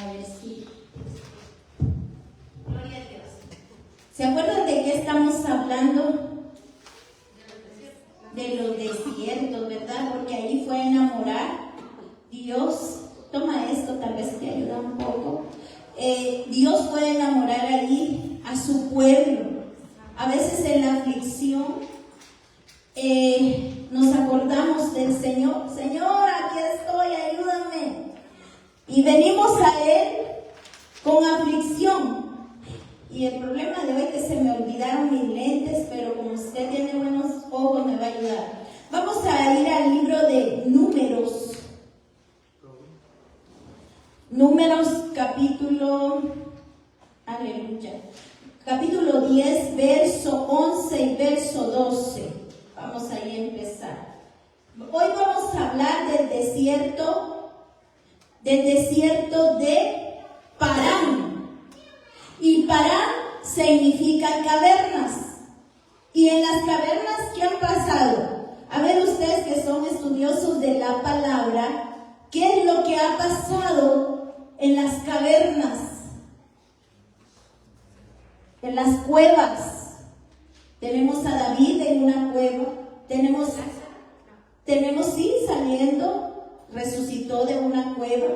A ver si. Gloria a Dios. ¿Se acuerdan de qué estamos hablando? De los desiertos, ¿verdad? Porque ahí fue a enamorar Dios. Toma esto, tal vez te ayuda un poco. Dios fue a enamorar ahí a su pueblo. A veces en la aflicción nos acordamos del Señor. Señor, aquí estoy, ayúdame. Y venimos a Él con aflicción. Y el problema de hoy es que se me olvidaron mis lentes, pero como usted tiene buenos ojos me va a ayudar. Vamos a ir al libro de Números. Números capítulo, aleluya, capítulo 10, verso 11 y verso 12. Vamos ahí a empezar. Hoy vamos a hablar del desierto de Parán. Y Parán significa cavernas. Y en las cavernas, ¿qué han pasado? A ver ustedes que son estudiosos de la palabra, ¿qué es lo que ha pasado en las cavernas? En las cuevas. Tenemos a David en una cueva. Tenemos sí, saliendo, resucitó de una cueva.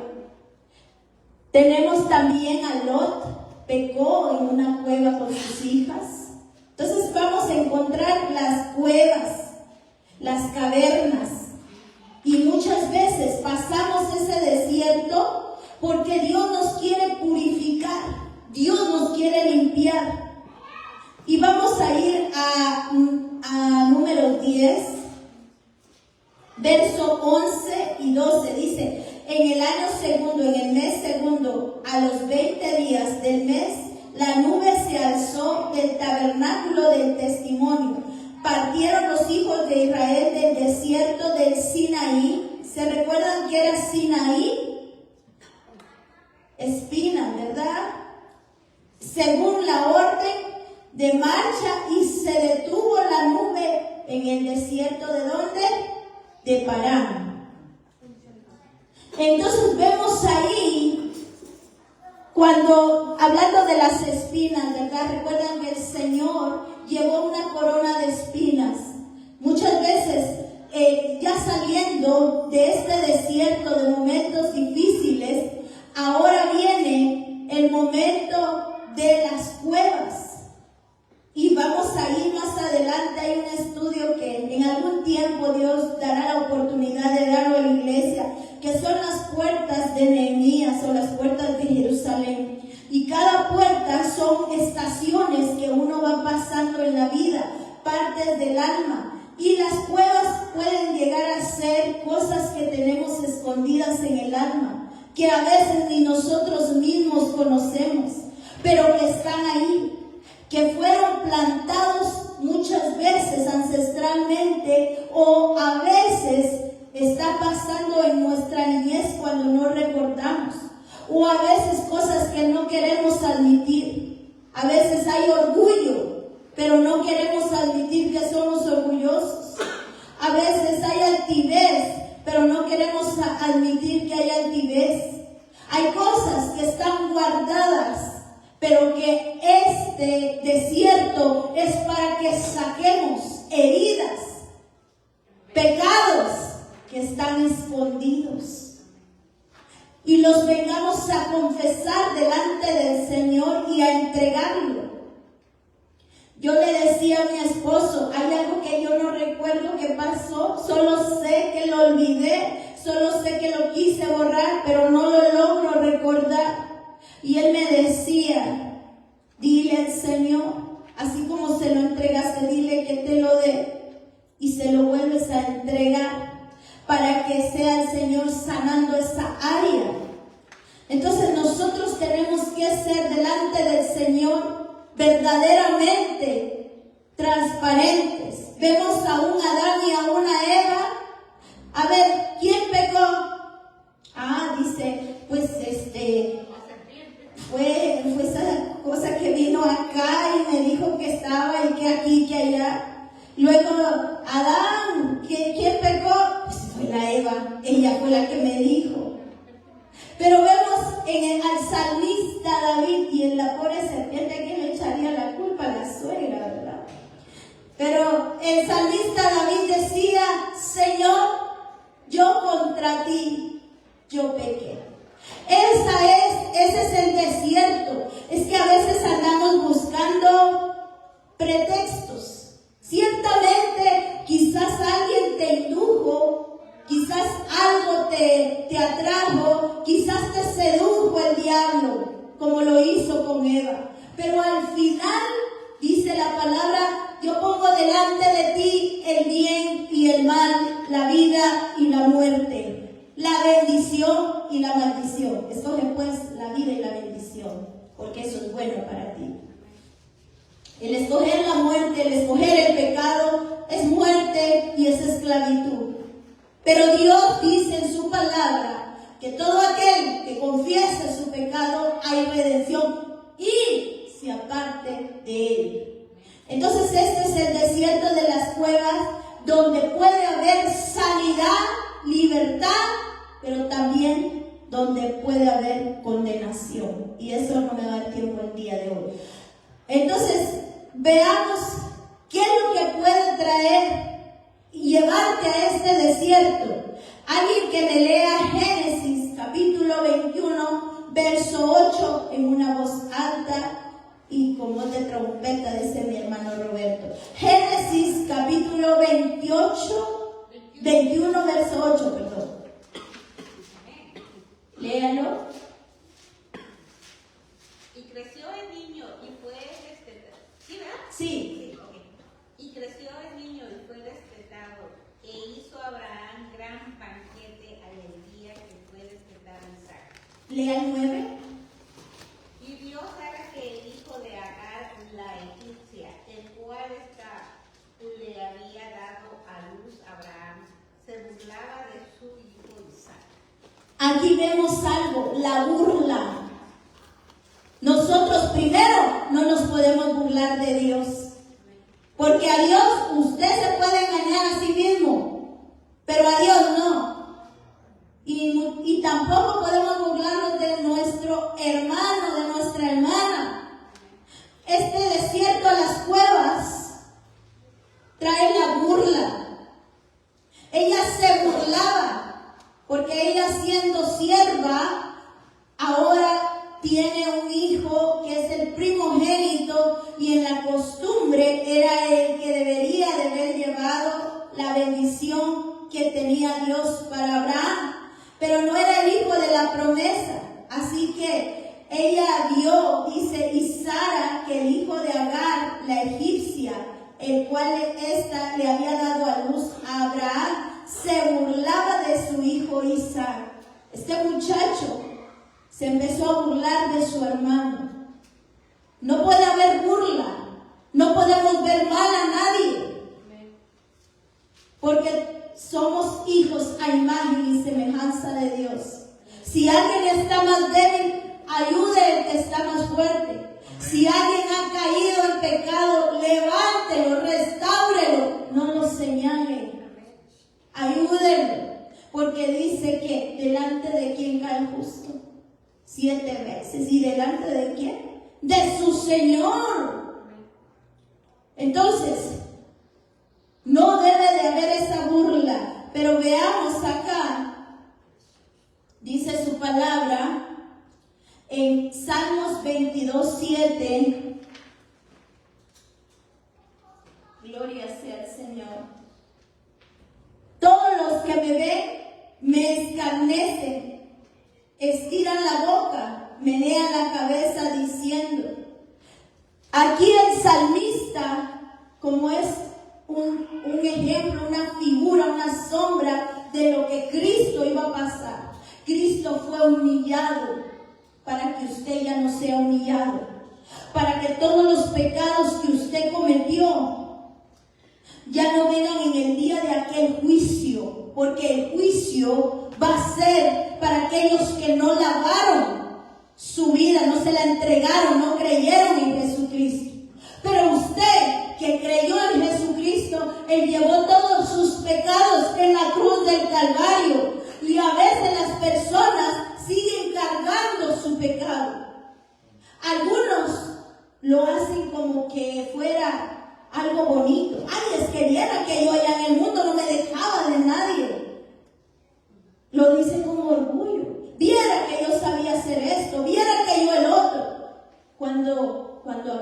Tenemos también a Lot, pecó en una cueva con sus hijas. Entonces vamos a encontrar las cuevas, las cavernas. Y muchas veces pasamos ese desierto porque Dios nos quiere purificar, Dios nos quiere limpiar. Y vamos a ir a Números 10, verso 11 y 12. Dice: en el año segundo, en el mes segundo, a los 20 días del mes, la nube se alzó del tabernáculo del testimonio. Partieron los hijos de Israel del desierto del Sinaí. ¿Se recuerdan que era Sinaí? Espinas, ¿verdad? Según la orden de marcha, y se detuvo la nube en el desierto. ¿De dónde? De Parán. Entonces vemos ahí, cuando hablando de las espinas, ¿verdad? Recuerdan que el Señor llevó una corona de espinas. Muchas veces, ya saliendo de este desierto de momentos difíciles, ahora viene el momento de las cuevas. Y vamos a ir más adelante. Hay un estudio que en algún tiempo Dios dará la oportunidad de darlo a la iglesia, que son las puertas de Nehemías o las puertas de Jerusalén. Y cada puerta son estaciones que uno va pasando en la vida, partes del alma. Y las cuevas pueden llegar a ser cosas que tenemos escondidas en el alma, que a veces ni nosotros mismos conocemos, pero que están ahí, que fueron plantados muchas veces ancestralmente, o a veces está pasando en nuestra niñez cuando no recordamos, o a veces cosas que no queremos admitir. A veces hay orgullo, pero no queremos admitir que somos orgullosos. A veces hay altivez, pero no queremos admitir que hay altivez. Hay cosas que están guardadas, pero que este desierto es para que saquemos heridas, pecados que están escondidos, y los vengamos a confesar delante del Señor y a entregarlo. Yo le decía a mi esposo, hay algo que yo no recuerdo que pasó, solo sé que lo olvidé, solo sé que lo quise borrar, pero no lo logro recordar. Y él me decía, dile al Señor, así como se lo entregaste, dile que te lo dé, y se lo vuelves a entregar, para que sea el Señor sanando esa área. Entonces nosotros tenemos que ser delante del Señor verdaderamente transparentes. Vemos a un Adán y a una Eva. A ver, ¿quién pecó? Dice, pues fue esa cosa que vino acá y me dijo que estaba y que aquí y que allá. Luego, Adán, ¿quién pecó? Pues fue la Eva, ella fue la que me dijo. Pero vemos al ti yo pequé. Ese es el desierto. Es que a veces andamos buscando pretextos. Ciertamente, quizás alguien te indujo, quizás algo te atrajo, quizás te sedujo el diablo, como lo hizo con Eva. Pero al final, dice la palabra, yo pongo delante de ti el bien y el mal, la vida y la muerte, la bendición y la maldición. Escoge pues la vida y la bendición, porque eso es bueno para ti. El escoger la muerte, el escoger el pecado, es muerte y es esclavitud. Pero Dios dice en su palabra que todo aquel que confiese su pecado, hay redención y se aparte de él. Entonces este es el desierto de las cuevas, donde puede haber sanidad, libertad, pero también donde puede haber condenación. Y eso no me va a dar tiempo el día de hoy. Entonces, veamos qué es lo que puede traer y llevarte a este desierto. Alguien que me lea Génesis capítulo 21, verso 8 en una voz alta y con voz de trompeta, dice mi hermano Roberto. Génesis capítulo 21, verso 8, perdón. Léalo. Y creció el niño y fue destetado. ¿Sí, verdad? Sí. Sí, ok. Y creció el niño y fue destetado, e hizo Abraham gran banquete al día que fue destetado Isaac. Lea el 9. Y vio Sara que el hijo de Agar, la egipcia, el cual le había dado a luz a Abraham, se burlaba de su hijo Isaac. Aquí vemos algo, la burla. Nosotros primero no nos podemos burlar de Dios, porque a Dios usted se puede engañar a sí mismo, pero a Dios no. Y tampoco podemos burlarnos de nuestro hermano, de nuestra hermana. Este desierto a las cuevas trae la burla. Ella se burlaba, porque ella siendo sierva, ahora tiene un hijo que es el primogénito, y en la costumbre era el que debería de haber llevado la bendición que tenía Dios para Abraham, pero no era el hijo de la promesa. Así que ella vio, dice, y Sara, que el hijo de Agar, la egipcia, el cual ésta le había dado a luz a Abraham, se burlaba de su hijo Isaac. Este muchacho se empezó a burlar de su hermano. No puede haber burla. No podemos ver mal a nadie, porque somos hijos a imagen y semejanza de Dios. Si alguien está más débil, ayude al que está más fuerte. Si alguien ha caído en pecado, levántelo, restáurelo, no lo señale. Ayúdenlo, porque dice que delante de quién cae el justo 7 veces. ¿Y delante de quién? De su Señor. Entonces, no debe de haber esa burla. Pero veamos acá, dice su palabra en Salmos 22:7. Gloria sea al Señor. Todos los que me ven me escarnecen, estiran la boca, menean la cabeza diciendo. Aquí el salmista, como es un ejemplo, una figura, una sombra de lo que Cristo iba a pasar. Cristo fue humillado para que usted ya no sea humillado, para que todos los pecados que usted cometió ya no vengan en el día de aquel juicio, porque el juicio va a ser para aquellos que no lavaron su vida, no se la entregaron, no creyeron en Jesucristo. Pero usted que creyó en Jesucristo, Él llevó todos sus pecados en la cruz del Calvario, y a veces las personas siguen cargando su pecado. Algunos lo hacen como que fuera algo bonito. Ay, es que viera que yo allá en el mundo no me dejaba de nadie. Lo dice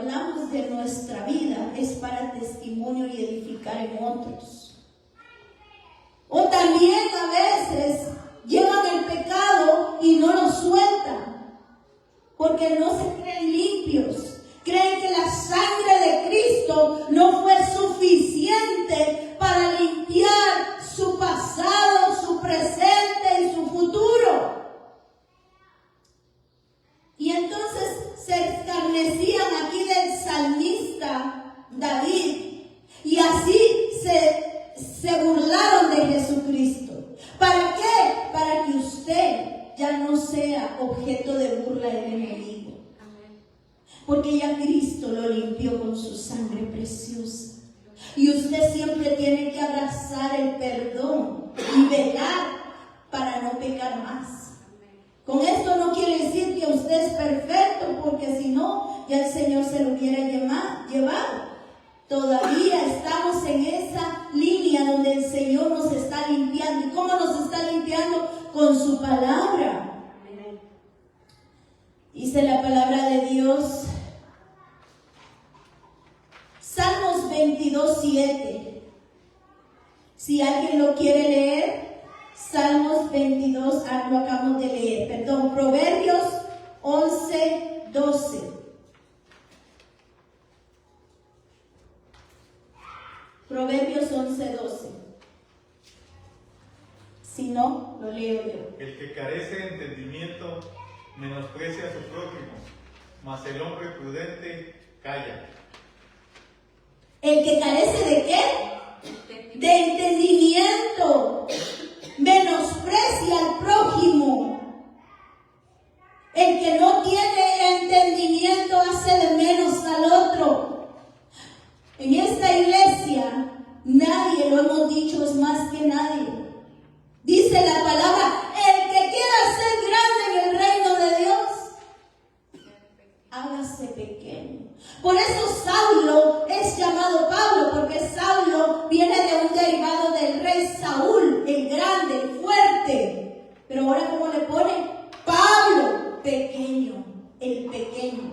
hablamos de nuestra vida es para testimonio y edificar en otros. O también a veces llevan el pecado y no lo sueltan, porque no se creen limpios. Creen que la sangre de Cristo no fue suficiente para limpiar su pasado, su presente y su futuro. Y entonces se escarnecían aquí del salmista David, y así se burlaron de Jesucristo. ¿Para qué? Para que usted ya no sea objeto de burla del enemigo. Porque ya Cristo lo limpió con su sangre preciosa. Y usted siempre tiene que abrazar el perdón y velar para no pecar más. Con esto no quiere decir que usted es perfecto, porque si no, ya el Señor se lo hubiera llevado. Todavía estamos en esa línea donde el Señor nos está limpiando. ¿Y cómo nos está limpiando? Con su palabra. Dice la palabra de Dios, Salmos 22:7. Si alguien lo quiere leer, Salmos 22, lo acabamos de leer, perdón, Proverbios 11:12. Proverbios 11:12. Si no, lo leo yo. El que carece de entendimiento menosprecia a su prójimo, mas el hombre prudente calla. El que carece ¿de qué? De entendimiento. Menosprecia al prójimo. El que no tiene entendimiento hace de menos al otro. En esta iglesia, nadie, lo hemos dicho, es más que nadie. Dice la palabra, el que quiera ser grande en el reino de Dios, hágase pequeño. Por eso Saulo es llamado Pablo, porque Saulo viene de un derivado del rey Saúl, el grande, el fuerte. Pero ahora, ¿cómo le pone? Pablo, pequeño, el pequeño.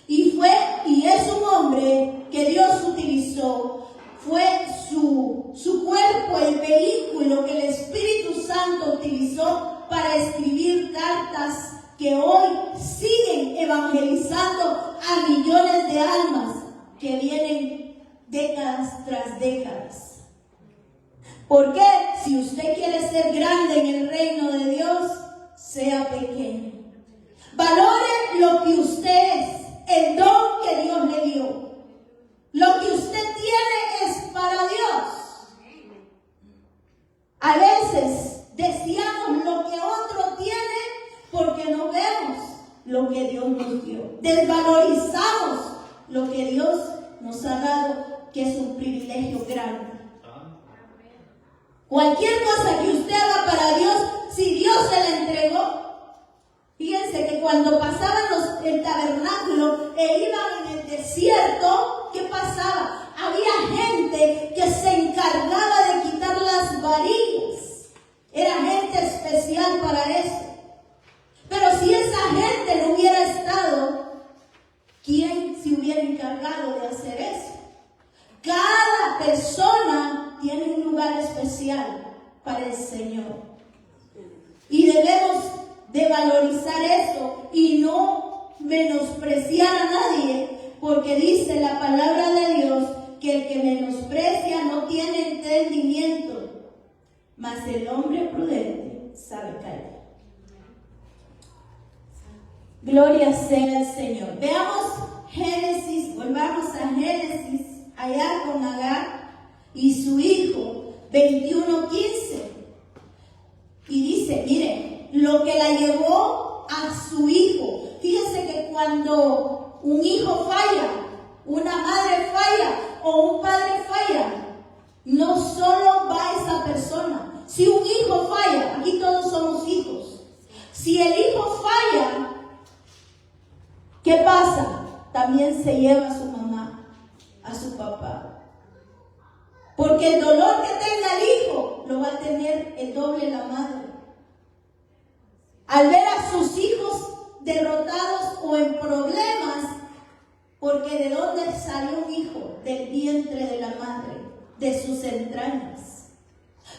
Y es un hombre que Dios utilizó. Fue su cuerpo, el vehículo que el Espíritu Santo utilizó para escribir cartas que hoy siguen evangelizando a millones de almas que vienen décadas tras décadas. ¿Por qué? Si usted quiere ser grande en el reino de Dios, sea pequeño. Valore lo que usted es, el don que Dios le dio. Lo que usted tiene es para Dios. A veces deseamos lo que otro tiene porque no vemos lo que Dios nos dio. Desvalorizamos lo que Dios nos ha dado, que es un privilegio grande. Cualquier cosa que usted haga para Dios, si Dios se la entregó. Fíjense que cuando pasaban el tabernáculo e iban en el desierto, ¿qué pasaba? Había gente que se encargaba de quitar las varillas. Era gente especial para eso. Pero si esa gente no hubiera estado, ¿quién se hubiera encargado de hacer eso? Cada persona tiene un lugar especial para el Señor. Y debemos de valorizar eso y no menospreciar a nadie, porque dice la palabra de Dios que el que menosprecia no tiene entendimiento, mas el hombre prudente sabe callar. Gloria sea al Señor. Veamos Génesis, volvamos a Génesis, allá con Agar y su hijo, 21:15. Y dice, mire, lo que la llevó a su hijo. Fíjense que cuando un hijo falla, una madre falla o un padre falla, no solo va esa persona. Si un hijo falla, aquí todos somos hijos. Si el hijo falla, ¿qué pasa? También se lleva a su mamá, a su papá. Porque el dolor que tenga el hijo lo va a tener el doble la madre. Al ver a sus hijos derrotados o en problemas, ¿por porque de dónde salió un hijo, del vientre de la madre, de sus entrañas.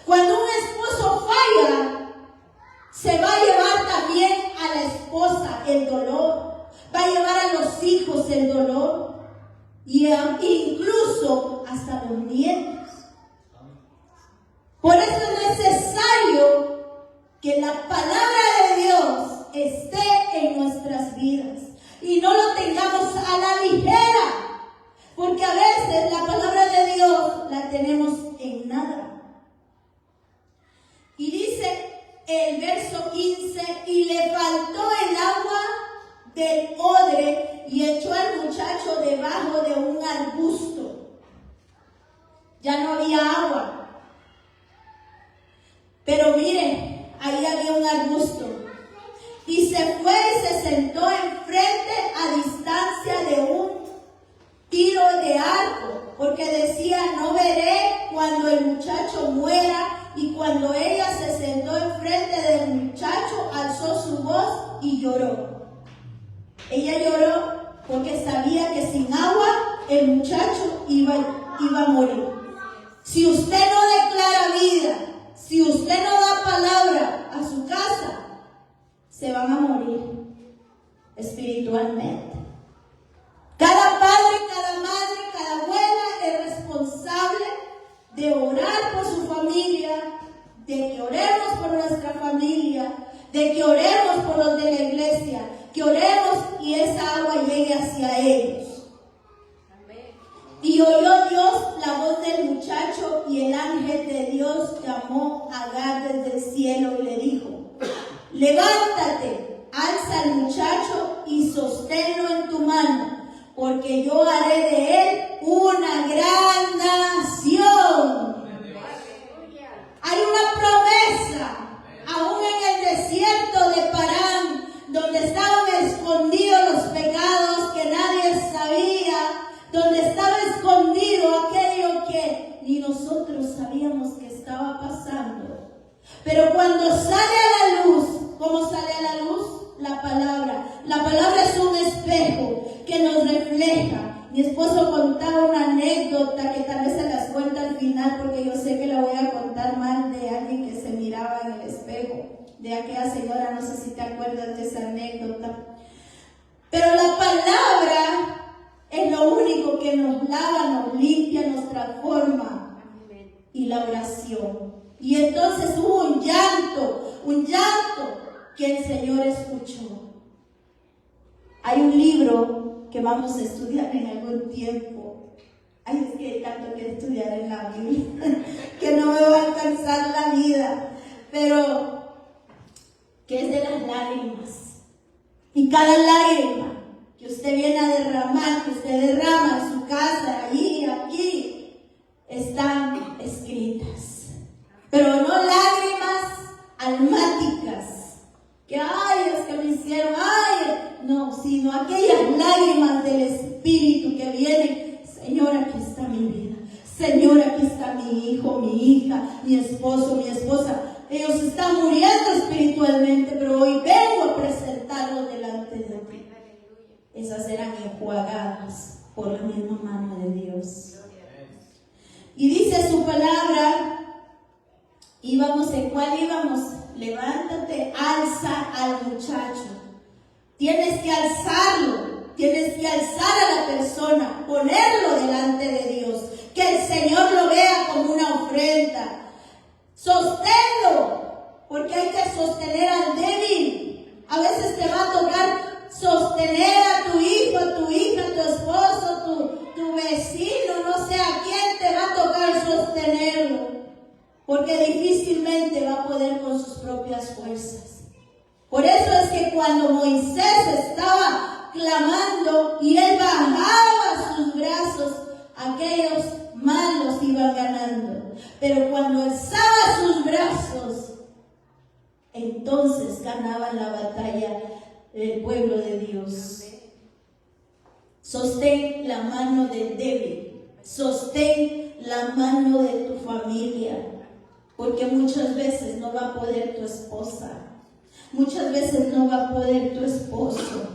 Cuando un esposo falla, se va a llevar también a la esposa el dolor, va a llevar a los hijos el dolor, y incluso hasta los nietos. Por eso es necesario que la palabra de Dios esté en nuestras vidas y no lo tengamos a la ligera, porque a veces la palabra de Dios la tenemos en nada. Y dice el verso 15, y le faltó el agua del odre y echó al muchacho debajo de un arbusto. Ya no había agua, pero miren, ahí había un arbusto. Y se fue y se sentó enfrente a distancia de un tiro de arco, porque decía, no veré cuando el muchacho muera. Y cuando ella se sentó enfrente del muchacho, alzó su voz y lloró. Ella lloró porque sabía que sin agua el muchacho iba a morir. Si usted no declara vida, si usted no da palabra a su casa, se van a morir espiritualmente. Cada padre, cada madre, cada abuela es responsable de orar por su familia, de que oremos por nuestra familia, de que oremos por los de la iglesia, que oremos y esa agua llegue hacia ellos. Y oyó Dios la voz del muchacho, y el ángel de Dios llamó a Agar desde el cielo y le dijo, levántate, alza al muchacho y sosténlo en tu mano, porque yo haré de él una gran nación. Hay una promesa, aún en el desierto de Parán, donde estaban escondidos los pecados que nadie sabía, donde estaba escondido aquello que ni nosotros sabíamos que estaba pasando. Pero cuando sale a la luz, ¿cómo sale a la luz? La palabra. La palabra es un espejo que nos refleja. Mi esposo contaba una anécdota que tal vez se las cuenta al final, porque yo sé que la voy a contar mal, de alguien que se miraba en el espejo, de aquella señora, no sé si te acuerdas de esa anécdota. Pero la palabra es lo único que nos lava, nos limpia, nos transforma. Y la oración. Y entonces hubo un llanto que el Señor escuchó. Hay un libro que vamos a estudiar en algún tiempo. Ay, es que hay tanto que estudiar en la Biblia que no me va a alcanzar la vida, pero que es de las lágrimas. Y cada lágrima que usted viene a derramar, que usted derrama en su casa, allí, aquí, están escritas. Pero no lágrimas almáticas, que ay, es que me hicieron, ay, no, sino aquellas lágrimas del Espíritu que vienen. Señor, aquí está mi vida. Señor, aquí está mi hijo, mi hija, mi esposo, mi esposa. Ellos están muriendo espiritualmente, pero hoy vengo a presentarlos delante de ti. Esas eran enjuagadas por la misma mano de Dios. Y dice su palabra, íbamos, ¿en cuál íbamos? Levántate, alza al muchacho. Tienes que alzarlo, tienes que alzar a la persona, ponerlo delante de Dios, que el Señor lo vea como una ofrenda. Sosténlo, porque hay que sostener al débil. A veces te va a tocar sostener a tu hijo, a tu hija, a tu esposo, tu vecino, no sé a quién te va a tocar sostenerlo, porque difícilmente va a poder con sus propias fuerzas. Por eso es que cuando Moisés estaba clamando y él bajaba sus brazos, aquellos malos iban ganando. Pero cuando alzaba sus brazos, entonces ganaban la batalla del pueblo de Dios. Sostén la mano del débil, sostén la mano de tu familia, porque muchas veces no va a poder tu esposa, muchas veces no va a poder tu esposo.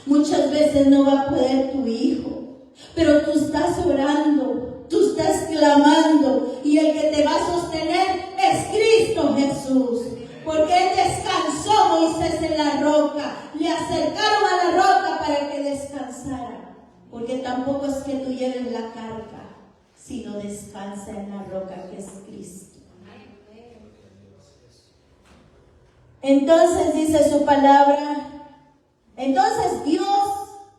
Muchas veces no va a poder tu hijo, pero tú estás orando, tú estás clamando, y el que te va a sostener es Cristo Jesús. Porque Él descansó Moisés en la roca, le acercaron a la roca para que descansara. Porque tampoco es que tú lleves la carga, sino descansa en la roca que es Cristo. Entonces dice su palabra, entonces Dios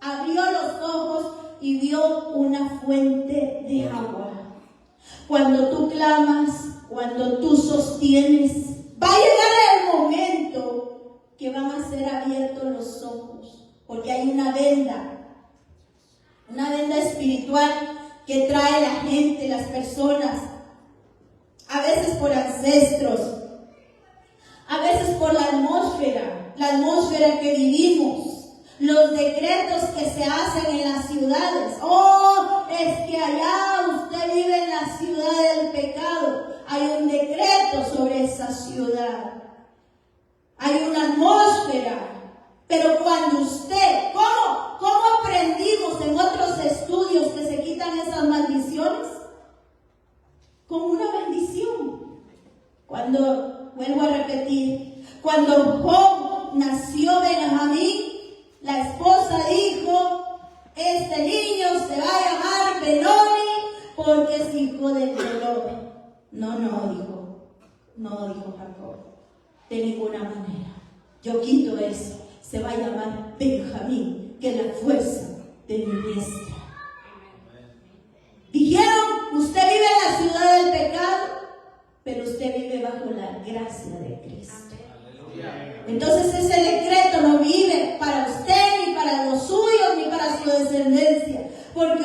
abrió los ojos y vio una fuente de agua. Cuando tú clamas, cuando tú sostienes, va a llegar el momento que van a ser abiertos los ojos, porque hay una venda espiritual que trae la gente, las personas, a veces por ancestros, a veces por la atmósfera que vivimos, los decretos que se hacen en las ciudades. Oh, es que allá usted vive en la ciudad del pecado. Hay un decreto sobre esa ciudad. Hay una atmósfera. Pero cuando usted, ¿cómo aprendimos en otros estudios que se quitan esas maldiciones? Con una bendición. Vuelvo a repetir, cuando Job nació Benjamín, la esposa dijo, este niño se va a llamar Benoni porque es hijo del dolor. No dijo Jacob, de ninguna manera. Yo quito eso. Se va a llamar Benjamín, que es la fuerza de mi diestra. Dijeron, usted vive en la ciudad del pecado, pero usted vive bajo la gracia de Cristo. Entonces ese decreto no vive para usted, ni para los suyos, ni para su descendencia. Porque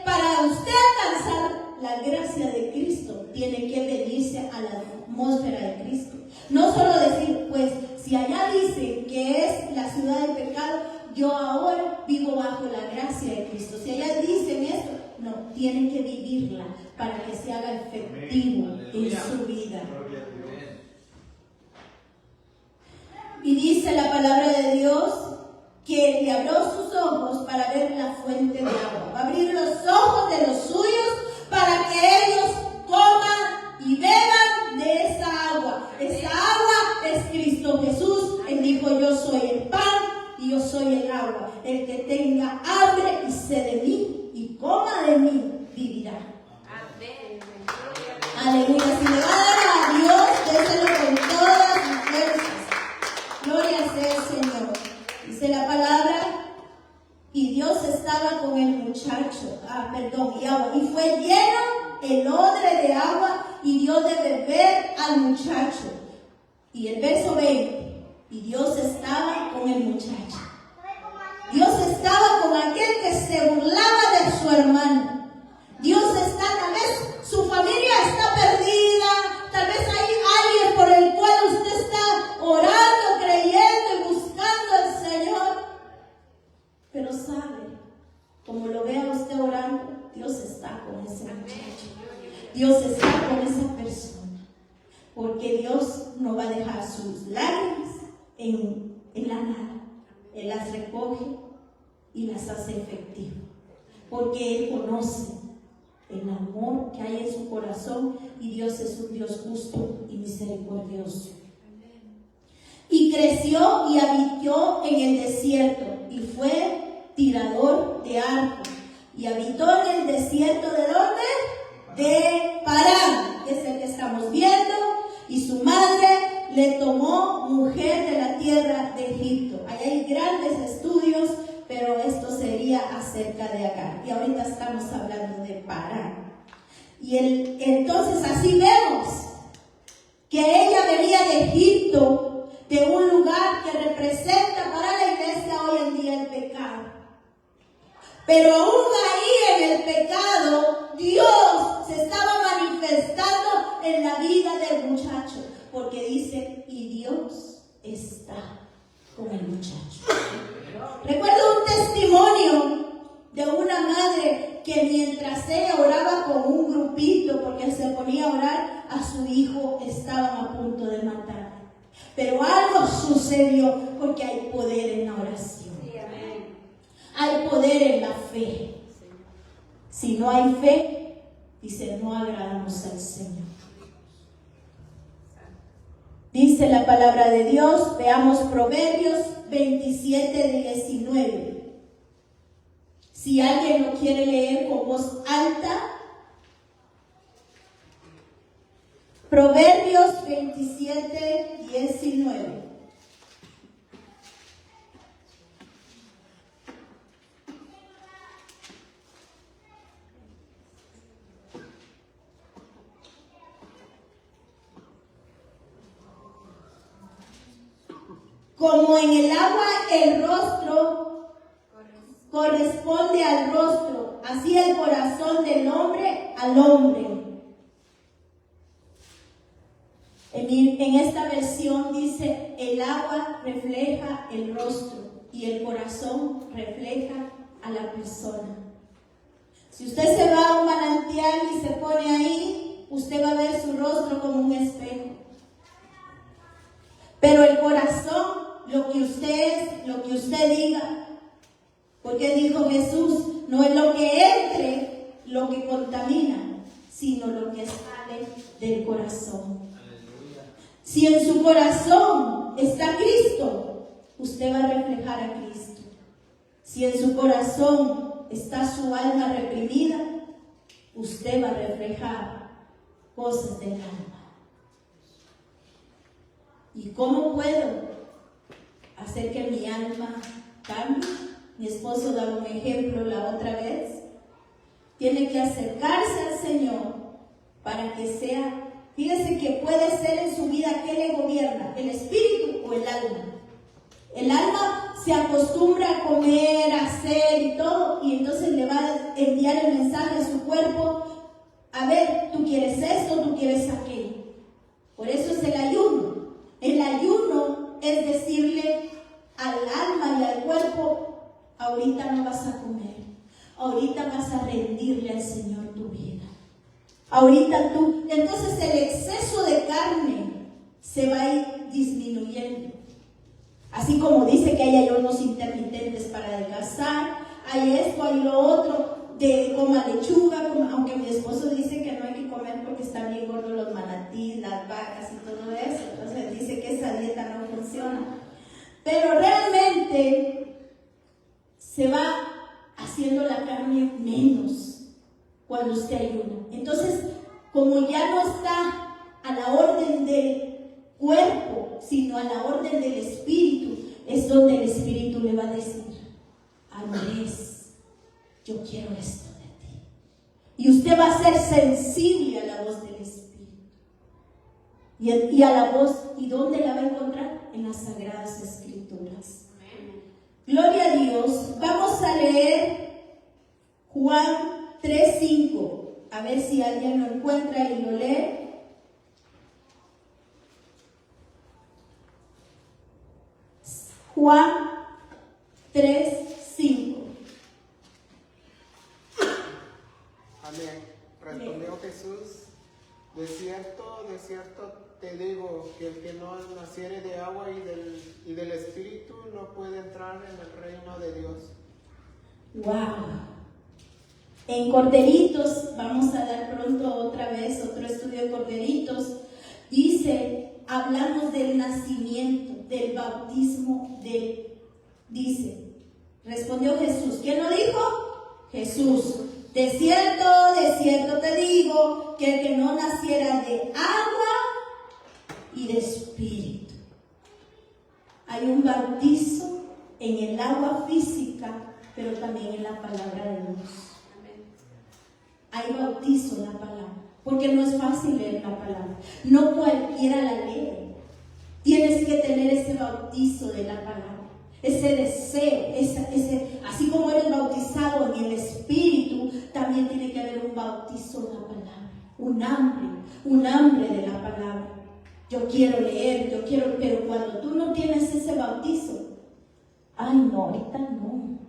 para usted alcanzar la gracia de Cristo, tiene que venirse a la atmósfera de Cristo. No solo decir, pues, si allá dicen que es la ciudad del pecado, yo ahora vivo bajo la gracia de Cristo. Si allá dicen esto, no, tienen que vivirla para que se haga efectivo en su vida. Y dice la palabra de Dios que le abrió sus ojos para ver la fuente de agua. Va a abrir los ojos de los suyos para que ellos coman y beban de esa agua. Esa agua es Cristo Jesús. Él dijo, yo soy el pan y yo soy el agua. El que tenga hambre y sed de mí y coma de mí, vivirá. Amén. Aleluya. Si le va a dar a Dios, déselo con todas sus fuerzas. Gloria sea el Señor. Dice la palabra, y Dios estaba con el muchacho, y fue lleno el odre de agua y dio de beber al muchacho. Y el verso 20, y Dios estaba con el muchacho. Dios estaba con aquel que se burlaba de su hermano. Dios está, tal vez su familia está perdida, tal vez hay alguien por el cual usted está orando, creyendo y buscando al Señor. Pero sabe, como lo vea usted orando, Dios está con ese muchacho. Dios está con esa persona. Porque Dios no va a dejar sus lágrimas en la nada. Él las recoge y las hace efectivas. Porque Él conoce el amor que hay en su corazón y Dios es un Dios justo y misericordioso. Y creció y habitó en el desierto y fue tirador de arco. Y habitó en el desierto ¿de dónde? De Parán, que es el que estamos viendo. Y su madre le tomó mujer de la tierra de Egipto. Ahí hay grandes estudios, pero esto sería acerca de acá. Y ahorita estamos hablando de Parán. Y entonces así vemos que ella venía de Egipto, de un lugar que representa para la iglesia hoy en día el pecado. Pero aún ahí en el pecado, Dios se estaba manifestando en la vida del muchacho. Porque dice, y Dios está con el muchacho. Recuerdo un testimonio de una madre que mientras ella oraba con un grupito, porque se ponía a orar, a su hijo estaban a punto de matar. Pero algo sucedió porque hay poder en la oración. hay poder en la fe. Si no hay fe, dice, no agradamos al Señor. Dice la palabra de Dios, veamos Proverbios 27:19. Si alguien lo quiere leer con voz alta, Proverbios 27:19. Como en el agua el rostro corresponde al rostro, así el corazón del hombre al hombre. En esta versión dice, el agua refleja el rostro y el corazón refleja a la persona. Si usted se va a un manantial y se pone ahí, usted va a ver su rostro como un espejo. Pero el corazón, lo que usted es, lo que usted diga, porque dijo Jesús, no es lo que entre lo que contamina, sino lo que sale del corazón. Si en su corazón está Cristo, usted va a reflejar a Cristo. Si en su corazón está su alma reprimida, usted va a reflejar cosas del alma. ¿Y cómo puedo hacer que mi alma cambie? Mi esposo daba un ejemplo la otra vez. Tiene que acercarse al Señor para que sea. Fíjese que puede ser en su vida que le gobierna, el espíritu o el alma. El alma se acostumbra a comer, a hacer y todo, y entonces le va a enviar el mensaje a su cuerpo: a ver, tú quieres esto, tú quieres aquello. Por eso es el ayuno. El ayuno es decirle al alma y al cuerpo: ahorita no vas a comer, ahorita vas a rendirle al Señor tu vida. Ahorita tú, entonces el exceso de carne se va a ir disminuyendo. Así como dice que hay ayunos intermitentes para adelgazar, hay esto, hay lo otro, de coma lechuga, aunque mi esposo dice que no hay que comer porque están bien gordos los manatíes, las vacas y todo eso. Entonces dice que esa dieta no funciona. Pero realmente se va haciendo la carne menos cuando usted ayuna. Entonces, como ya no está a la orden del cuerpo, sino a la orden del espíritu, es donde el espíritu le va a decir: Andrés, yo quiero esto de ti. Y usted va a ser sensible a la voz del espíritu. Y a la voz, ¿y dónde la va a encontrar? En las Sagradas Escrituras. Gloria a Dios. Vamos a leer Juan 3:5. A ver si alguien lo encuentra y lo lee. Juan 3:5. Amén. Respondió Jesús: de cierto te digo, que el que no naciere de agua y del Espíritu no puede entrar en el reino de Dios. ¡Wow! En Corderitos, vamos a dar pronto otra vez otro estudio de Corderitos, dice, hablamos del nacimiento, del bautismo, dice, respondió Jesús. ¿Quién lo dijo? Jesús. De cierto te digo, que el que no naciera de agua y de espíritu. Hay un bautizo en el agua física, pero también en la palabra de Dios. Hay bautizo en la palabra, porque no es fácil leer la palabra. No cualquiera la lee. Tienes que tener ese bautizo de la palabra, ese deseo, así como eres bautizado en el Espíritu, también tiene que haber un bautizo en la palabra, un hambre de la palabra. Yo quiero leer, pero cuando tú no tienes ese bautizo, ay no, ahorita no.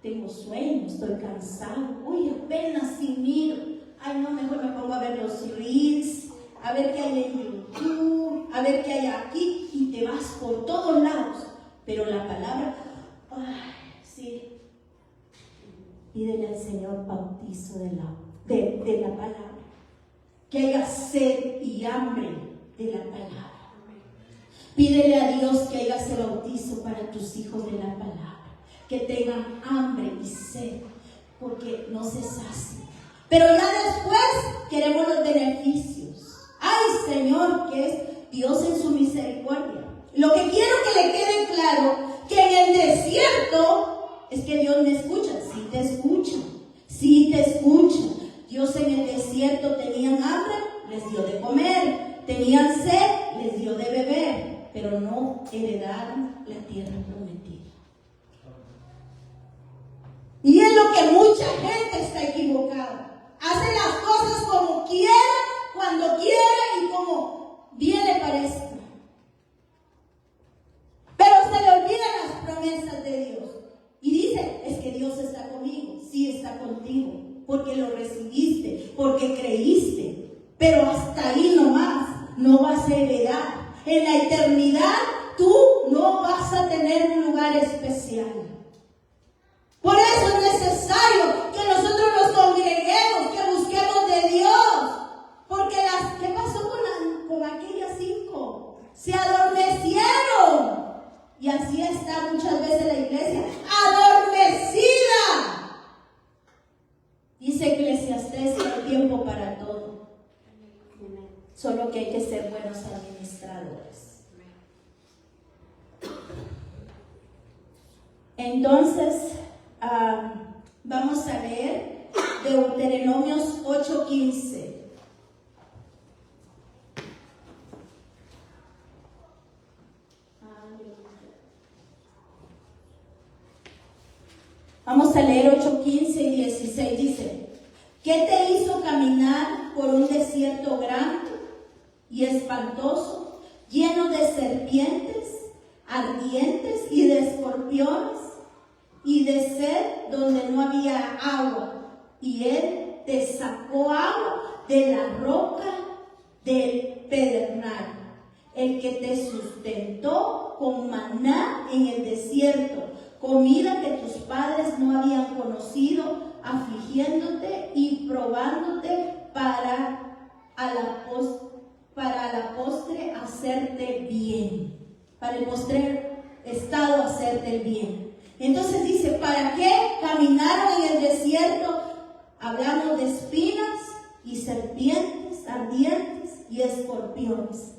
Tengo sueño, estoy cansado, uy, apenas si miro, ay no, mejor me pongo a ver los reels, a ver qué hay en YouTube, a ver qué hay aquí, y te vas por todos lados. Pero la palabra, ay, sí, Pídele al Señor bautizo de la palabra. Que haya sed y hambre de la palabra. Pídele a Dios que haya ese bautizo para tus hijos de la palabra. Que tengan hambre y sed, porque no se sacian. Pero ya después queremos los beneficios. Ay, Señor, que es Dios en su misericordia. Lo que quiero que le quede claro, que en el desierto es que Dios me escucha. Sí te escucha, sí te escucha. Dios en el desierto tenían hambre, les dio de comer. Tenían sed, les dio de beber. Pero no heredaron la tierra prometida. Y es lo que mucha gente está equivocada. Hace las cosas como quiera, cuando quiera y como bien le parezca. Pero se le olvidan las promesas de Dios. Y dice, es que Dios está conmigo. Sí, está contigo. Porque lo recibiste, porque creíste. Pero hasta ahí nomás, no vas a heredar. En la eternidad, tú no vas a tener un lugar especial. Por eso es necesario que nosotros nos congreguemos, que busquemos de Dios. Porque ¿qué pasó con aquellas 5? Se adormecieron. Y así está muchas veces la iglesia, adormecida. Dice Eclesiastés que hay tiempo para todo. Solo que hay que ser buenos administradores. Entonces, vamos a leer Deuteronomios 8:15. Vamos a leer 8:15 y 16. Dice: ¿qué te hizo caminar por un desierto grande y espantoso, lleno de serpientes ardientes y de escorpiones, y de sed donde no había agua? Y él te sacó agua de la roca del pedernal, el que te sustentó con maná en el desierto, comida que tus padres no habían conocido, afligiéndote y probándote para a la postre hacerte bien. Para el postrer estado hacerte el bien. Entonces dice, ¿para qué caminaron en el desierto? Hablamos de espinas y serpientes ardientes y escorpiones.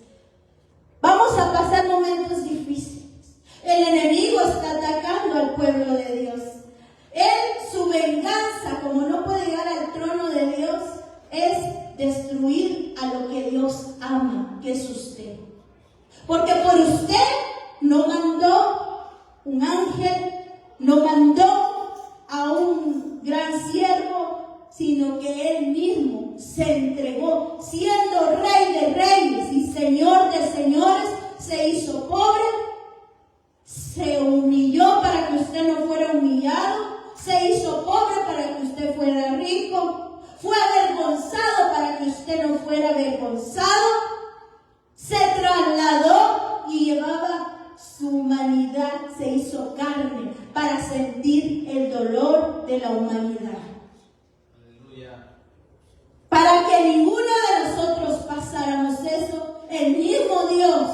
Vamos a pasar momentos difíciles. El enemigo está atacando al pueblo de Dios. Él, su venganza, como no puede llegar al trono de Dios, es destruir a lo que Dios ama, que es usted. Porque por usted no mandó un ángel, no mandó a un gran siervo, sino que Él mismo se entregó, siendo Rey de reyes y Señor de señores, se hizo pobre, se humilló para que usted no fuera humillado, se hizo pobre para que usted fuera rico, fue avergonzado para que usted no fuera avergonzado, se trasladó y llevaba su humanidad, se hizo carne para sentir el dolor de la humanidad. Aleluya. Para que ninguno de nosotros pasáramos eso, el mismo Dios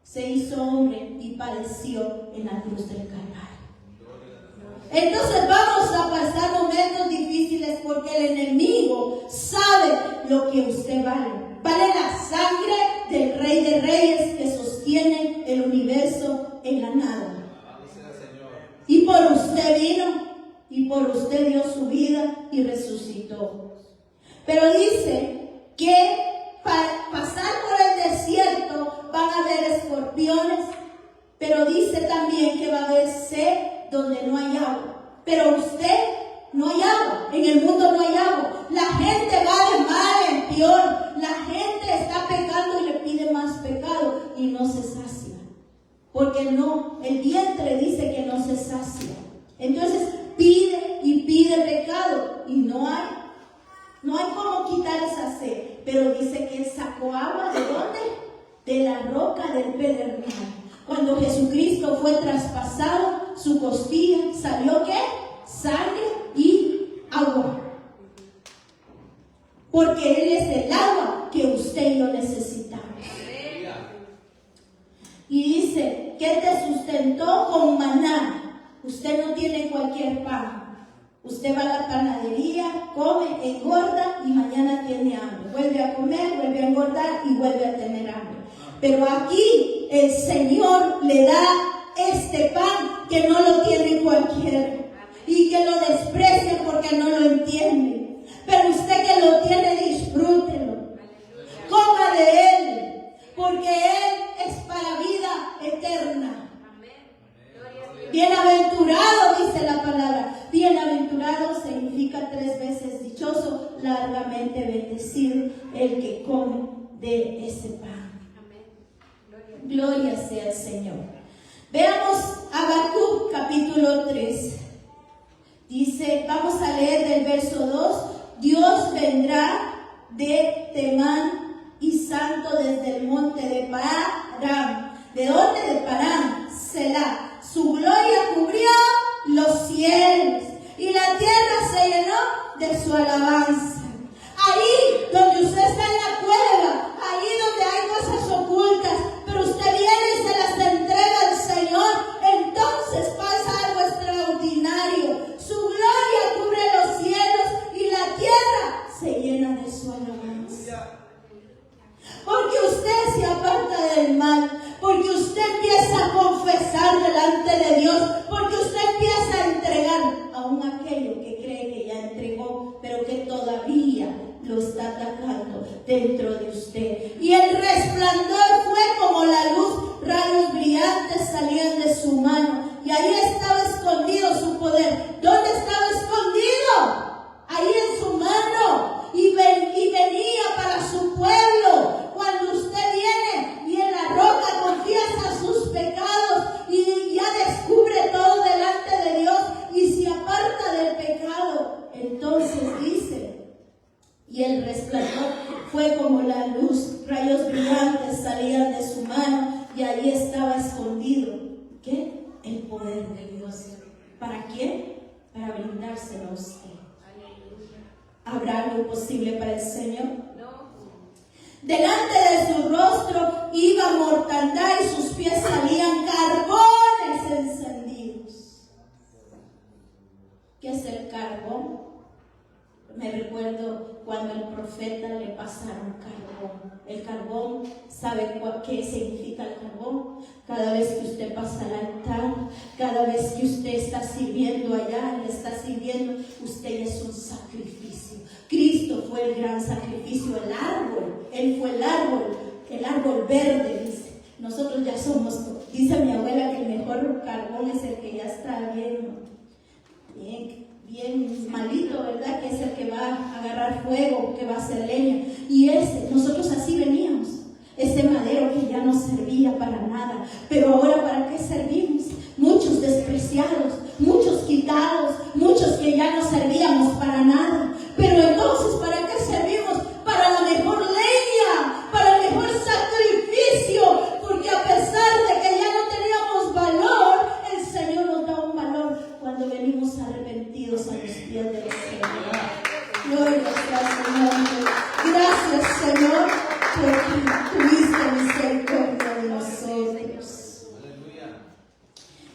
se hizo hombre y padeció en la cruz del Calvario. Entonces vamos a pasar momentos difíciles porque el enemigo sabe lo que usted vale. Vale la sangre del Rey de Reyes que sostiene el universo en la nada. Y por usted vino, y por usted dio su vida y resucitó. Pero dice que para pasar por el desierto van a haber escorpiones, pero dice también que va a haber sed donde no hay agua. Pero usted no hay agua, en el mundo no hay agua. La gente va de mal en peor, la gente está pecando y le pide más pecado y no se sacia. Porque no, el vientre dice que no se sacia. Entonces pide y pide pecado y no hay cómo quitar esa sed. Pero dice que él sacó agua ¿de dónde? De la roca del pedernal. Cuando Jesucristo fue traspasado, su costilla salió ¿qué? Sangre y agua. Porque Él es el agua que usted y yo necesitamos. Y dice, ¿qué te sustentó con maná? Usted no tiene cualquier pan. Usted va a la panadería, come, engorda y mañana tiene hambre. Vuelve a comer, vuelve a engordar y vuelve a tener hambre. Pero aquí el Señor le da este pan que no lo tiene cualquiera y que lo desprecia porque no lo entiende. Pero usted que lo tiene, disfrútelo. Coma de Él, porque Él es para vida eterna. Bienaventurado, dice la palabra. Bienaventurado significa 3 veces dichoso, largamente bendecido el que come de ese pan. Gloria sea al Señor. Veamos Habacuc capítulo 3. Dice, vamos a leer del verso 2. Dios vendrá de Temán y santo desde el monte de Parán. ¿De dónde? De Parán, Selah. Su gloria cubrió los cielos y la tierra se llenó de su alabanza. Ahí donde usted está en la cueva, ahí donde hay cosas ocultas, pero usted viene y se las entrega al Señor, entonces pasa algo extraordinario. Su gloria cubre los cielos y la tierra se llena de su alabanza. Porque usted se aparta del mal, porque usted empieza a confesar delante de Dios, porque usted empieza a entregar aún aquello que cree que ya entregó, pero que todavía lo está atacando dentro de usted. Y el resplandor fue como la luz, rayos brillantes salían de su mano, y ahí estaba escondido su poder. ¿Dónde estaba escondido? Ahí en su mano, y venía para su pueblo. Cuando usted viene y en la roca confiesa sus pecados y ya descubre todo delante de Dios y se aparta del pecado, entonces dice, y el resplandor fue como la luz, rayos brillantes salían de su mano y ahí estaba escondido. ¿Qué? El poder de Dios. ¿Para quién? Para brindárselo a usted. ¿Habrá algo imposible para el Señor? No. Delante de su rostro iba mortandad y sus pies salían carbones encendidos. ¿Qué es el carbón? Me recuerdo cuando al profeta le pasaron carbón. El carbón, ¿sabe qué significa el carbón? Cada vez que usted pasa al altar, cada vez que usted está sirviendo allá, le está sirviendo, usted es un sacrificio. Cristo fue el gran sacrificio, el árbol, Él fue el árbol verde, dice. Nosotros ya somos, dice mi abuela que el mejor carbón es el que ya está bien malito, ¿verdad? Que es el que va a agarrar fuego, que va a hacer leña. Y nosotros así veníamos. Ese madero que ya no servía para nada. Pero ahora, ¿para qué servimos? Muchos despreciados, muchos quitados, muchos que ya no servíamos para nada. Pero entonces, ¿para qué servimos? Para la mejor leña, para el mejor sacrificio. Porque a pesar de que ya no teníamos valor, el Señor nos da un valor cuando venimos arrepentidos a los pies del Señor. Gloria al Señor. Gracias, Señor, porque tuviste misericordia de nosotros.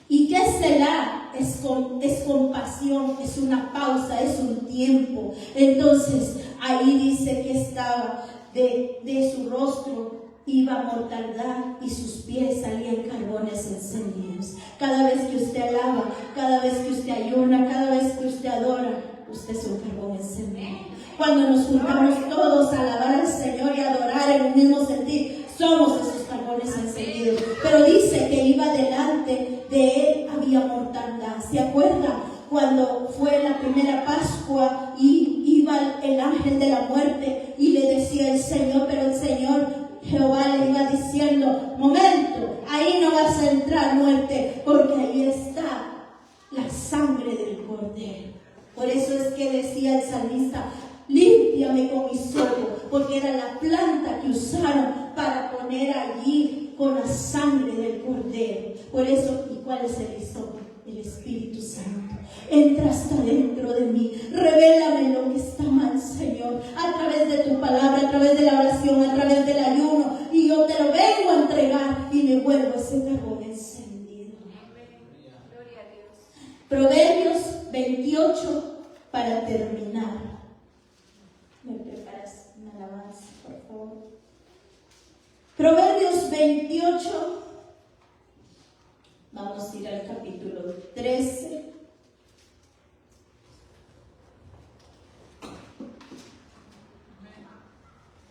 ¿Y qué será? Es compasión, es una pausa, es un tiempo. Entonces, ahí dice que estaba de su rostro iba mortandad y sus pies salían carbones encendidos. Cada vez que usted alaba, cada vez que usted ayuna, cada vez que usted adora, usted es un carbón encendido. Cuando nos juntamos todos a alabar al Señor y adorar en el mismo sentir, somos esos carbones encendidos. Pero dice que iba delante de Él, había mortandad. ¿Se acuerda? Cuando fue la primera Pascua y iba el ángel de la muerte y le decía el Señor, pero el Señor Jehová le iba diciendo, momento, ahí no vas a entrar, muerte, porque ahí está la sangre del Cordero. Por eso es que decía el salmista, límpiame con hisopo, porque era la planta que usaron para poner allí con la sangre del Cordero. Por eso, ¿y cuál es el hisopo? el Espíritu Santo. Entra hasta dentro de mí. Revélame lo que está mal, Señor, a través de tu palabra, a través de la oración, a través del ayuno. Y yo te lo vengo a entregar y me vuelvo ese carbón encendido. Proverbios 28 para terminar. ¿Me preparas una alabanza, por favor? Proverbios 28. Vamos a ir al capítulo 13.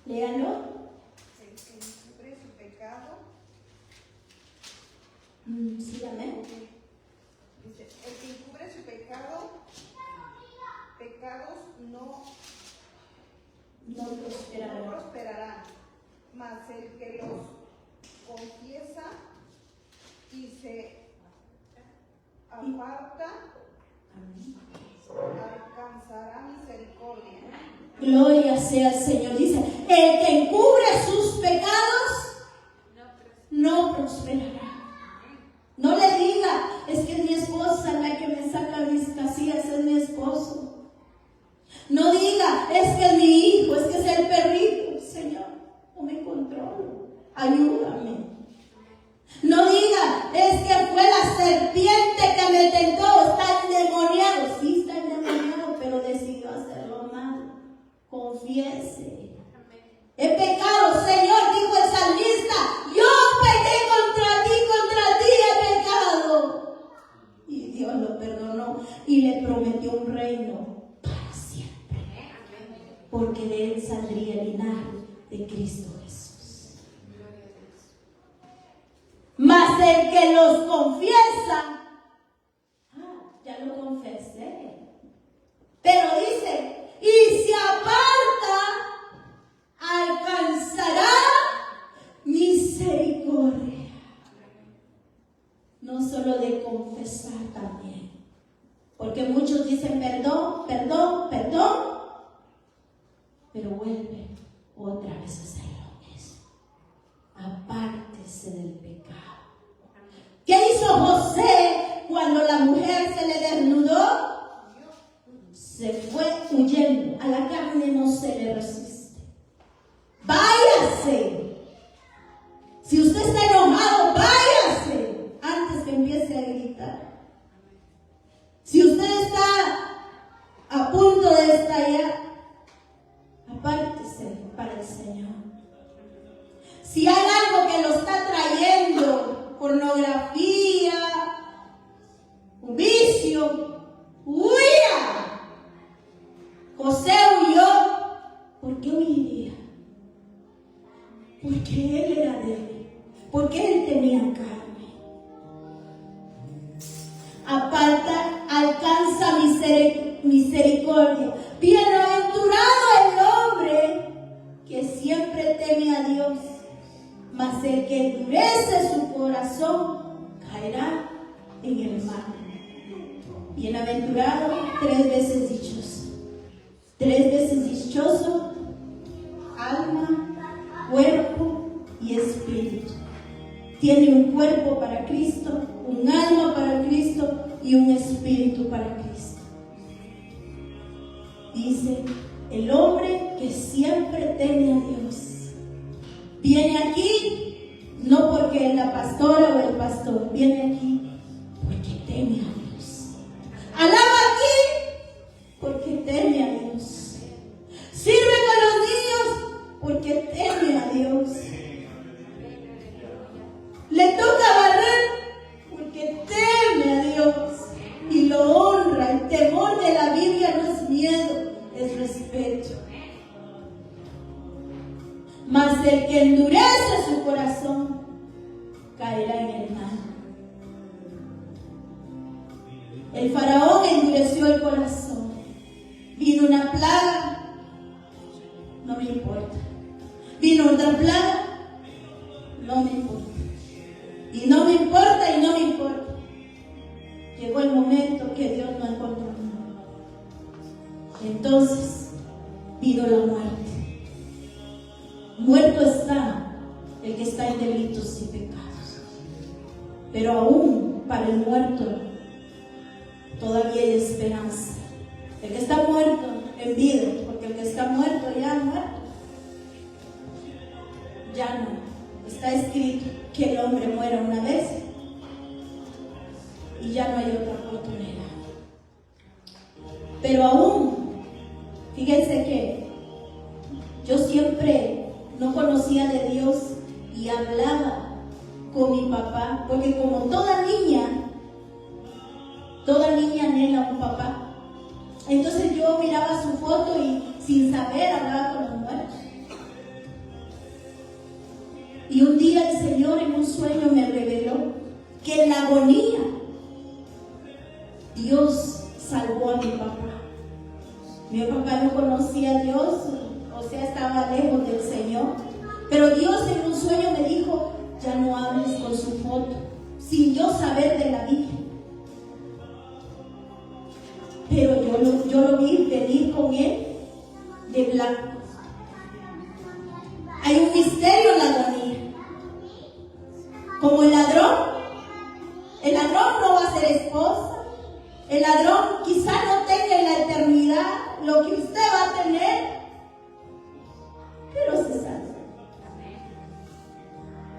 Léalo. El que encubre su pecado. Sí, amén. Dice, el que encubre su pecado, pecados no prosperarán, mas el que los confiesa y se aparta alcanzará misericordia. Gloria sea al Señor. Dice, el que encubre sus pecados no prosperará. No le diga, es que es mi esposa la que me saca mis casillas, es mi esposo. No diga, es que es mi hijo, es que es el perrito. Señor, no me controlo, ayúdame. No diga, es que fue la serpiente que me tentó, está endemoniado. Sí, está endemoniado, pero decidió hacerlo mal. Confiese. He pecado, Señor, dijo el salmista. Yo pequé contra ti he pecado. Y Dios lo perdonó y le prometió un reino para siempre. Porque de él saldría el linaje de Cristo Jesús. Mas el que los confiesa, ya lo confesé. Pero dice, y se aparta, alcanzará misericordia. No solo de confesar también. Porque muchos dicen perdón, perdón, perdón, pero vuelven otra vez a hacer lo mismo. Apártese del pecado. ¿Qué hizo José cuando la mujer se le desnudó? Se fue huyendo. A la carne no se le resiste. Váyase. Si usted está enojado, váyase antes que empiece a gritar. Si usted está a punto de estallar, apártese para el Señor. Si hay algo que lo está trayendo, pornografía, un vicio, huya. José huyó. ¿Por qué huiría? Porque él era débil, porque él tenía carne. Aparta, alcanza misericordia. Bienaventurado el hombre que siempre teme a Dios, mas el que endurece su corazón caerá en el mal. Bienaventurado, 3 veces dichoso. 3 veces dichoso, alma, cuerpo y espíritu. Tiene un cuerpo para Cristo, un alma para Cristo y un espíritu para Cristo. Dice, el hombre que siempre teme a Dios. Viene aquí, no porque es la pastora o el pastor, viene aquí porque teme a Dios. Alaba aquí porque teme a Dios. Sirve con los niños porque teme a Dios. Le toca barrer porque teme a Dios y lo honra. El temor de la Biblia no es miedo, es respeto. Mas el que endurece su corazón caerá en el mal. El faraón endureció el corazón. Vino una plaga, no me importa. Vino otra plaga, no me importa. Y no me importa y no me importa. Llegó el momento que Dios no encontró nada. Entonces vino la muerte. Muerto está el que está en delitos y pecados. Pero aún para el muerto todavía hay esperanza. El que está muerto en vida, porque el que está muerto ya muerto, ya no. Está escrito que el hombre muera una vez y ya no hay otra oportunidad. Pero aún, fíjense que yo siempre no conocía de Dios y hablaba con mi papá, porque como toda niña anhela un papá. Entonces yo miraba su foto y sin saber hablaba con los muertos. Y un día el Señor en un sueño me reveló que en la agonía Dios salvó a mi papá. Mi papá no conocía a Dios, o sea, estaba lejos del Señor. Pero Dios en un sueño me dijo, ya no hables con su foto, sin yo saber de la Biblia. Pero yo lo vi venir con él de blanco. Hay un misterio en la agonía. Como el ladrón no va a ser esposa. El ladrón quizá no tenga en la eternidad lo que usted va a tener, pero se salva.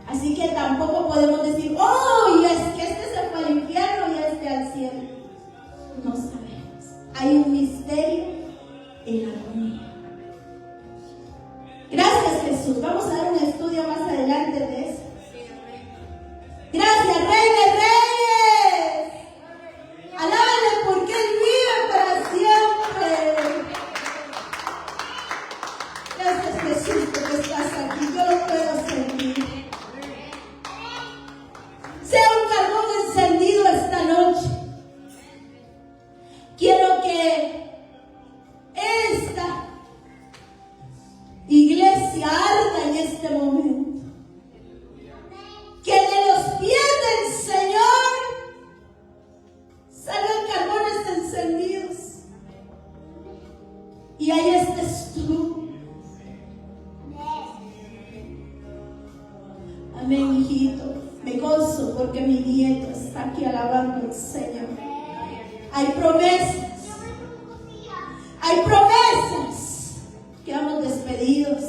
Así que tampoco podemos decir, oh, y es que este se fue al infierno y este al cielo. No sabemos. Hay un misterio en la agonía. Gracias, Jesús. Vamos a dar un estudio más adelante de eso. Gracias, Rey de Reyes. Alábale porque Él vive para siempre. Gracias, Jesús, porque estás aquí. Yo lo puedo sentir. Sea un carbón encendido esta noche. Quiero que esta iglesia arda en este momento. Que de los pies del Señor salgan carbones encendidos. Y ahí estés tú. Amén, hijito. Me gozo porque mi nieto está aquí alabando al Señor. Hay promesas. Hay promesas. Quedamos despedidos.